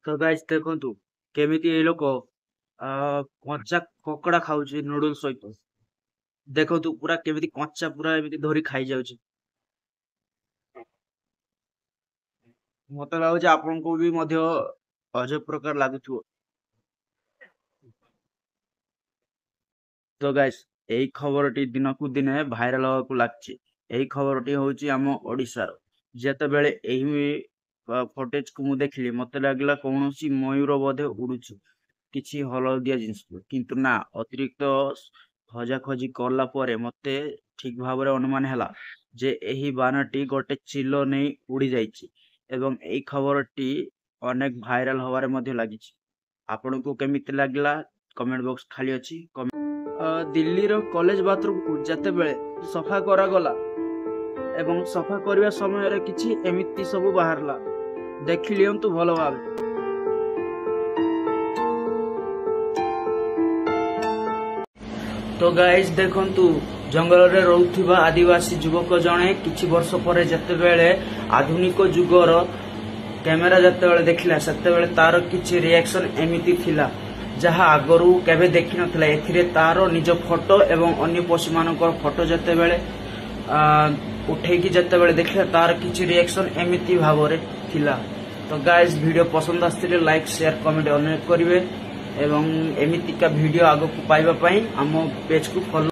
ତ ଗାଇସ୍ ଦେଖନ୍ତୁ କେମିତି ଏଇ ଲୋକ କଞ୍ଚା କଙ୍କଡା ଖାଉଛି ନୁଡୁଲ ସହିତ। ଦେଖନ୍ତୁ ପୁରା କେମିତି କଞ୍ଚା ପୁରା ଏମିତି ଧରି ଖାଇଯାଉଛି। ମତେ ଲାଗୁଛି ଆପଣଙ୍କୁ ବି ମଧ୍ୟ ଅଜବ ପ୍ରକାର ଲାଗୁଥିବ। ତ ଗାଇସ୍ ଏଇ ଖବରଟି ଦିନକୁ ଦିନେ ଭାଇରାଲ ହବାକୁ ଲାଗିଛି। ଏଇ ଖବରଟି ହଉଛି ଆମ ଓଡିଶାର। ଯେତେବେଳେ ଏହି ଫୁଟେଜ କୁ ମୁଁ ଦେଖିଲି ମତେ ଲାଗିଲା କୌଣସି ମୟୂର ବୋଧେ ଉଡୁଛି କିଛି ହଳଦିଆ ଜିନିଷ, କିନ୍ତୁ ନା, ଅତିରିକ୍ତ ଖୋଜାଖୋଜି କଲା ପରେ ମତେ ଠିକ ଭାବରେ ଅନୁମାନ ହେଲା ଯେ ଏହି ବାନଟି ଗୋଟେ ଚିଲ ନେଇ ଉଡି ଯାଇଛି ଏବଂ ଏଇ ଖବରଟି ଅନେକ ଭାଇରାଲ ହବାରେ ମଧ୍ୟ ଲାଗିଛି। ଆପଣଙ୍କୁ କେମିତି ଲାଗିଲା କମେଣ୍ଟ ବକ୍ସ ଖାଲି ଅଛି। ଦିଲ୍ଲୀର କଲେଜ ବାଥରୁମକୁ ଯେତେବେଳେ ସଫା କରାଗଲା ଏବଂ ସଫା କରିବା ସମୟରେ କିଛି ଏମିତି ସବୁ ବାହାରିଲା, ଦେଖି ଲିଅନ୍ତୁ ଭଲ ଭାବେ। ତ ଗାଇସ୍ ଦେଖନ୍ତୁ, ଜଙ୍ଗଲରେ ରହୁଥିବା ଆଦିବାସୀ ଯୁବକ ଜଣେ କିଛି ବର୍ଷ ପରେ ଯେତେବେଳେ ଆଧୁନିକ ଯୁଗର କ୍ୟାମେରା ଯେତେବେଳେ ଦେଖିଲା ସେତେବେଳେ ତାର କିଛି ରିଆକ୍ସନ ଏମିତି ଥିଲା ଯାହା ଆଗରୁ କେବେ ଦେଖିନଥିଲା। ଏଥିରେ ତାର ନିଜ ଫଟୋ ଏବଂ ଅନ୍ୟ ପଶୁମାନଙ୍କର ଫଟୋ ଯେତେବେଳେ ଉଠେଇକି ଯେତେବେଳେ ଦେଖିଲା ତାର କିଛି ରିଆକ୍ସନ ଏମିତି ଭାବରେ ଥିଲା। ତ ଗାଇସ୍ ଭିଡିଓ ପସନ୍ଦ ଆସିଥିଲେ ଲାଇକ୍ ସେୟାର କମେଣ୍ଟ ଅନୁରୋଧ କରିବେ ଏବଂ ଏମିତିକା ଭିଡିଓ ଆଗକୁ ପାଇବା ପାଇଁ ଆମ ପେଜକୁ ଫଲୋ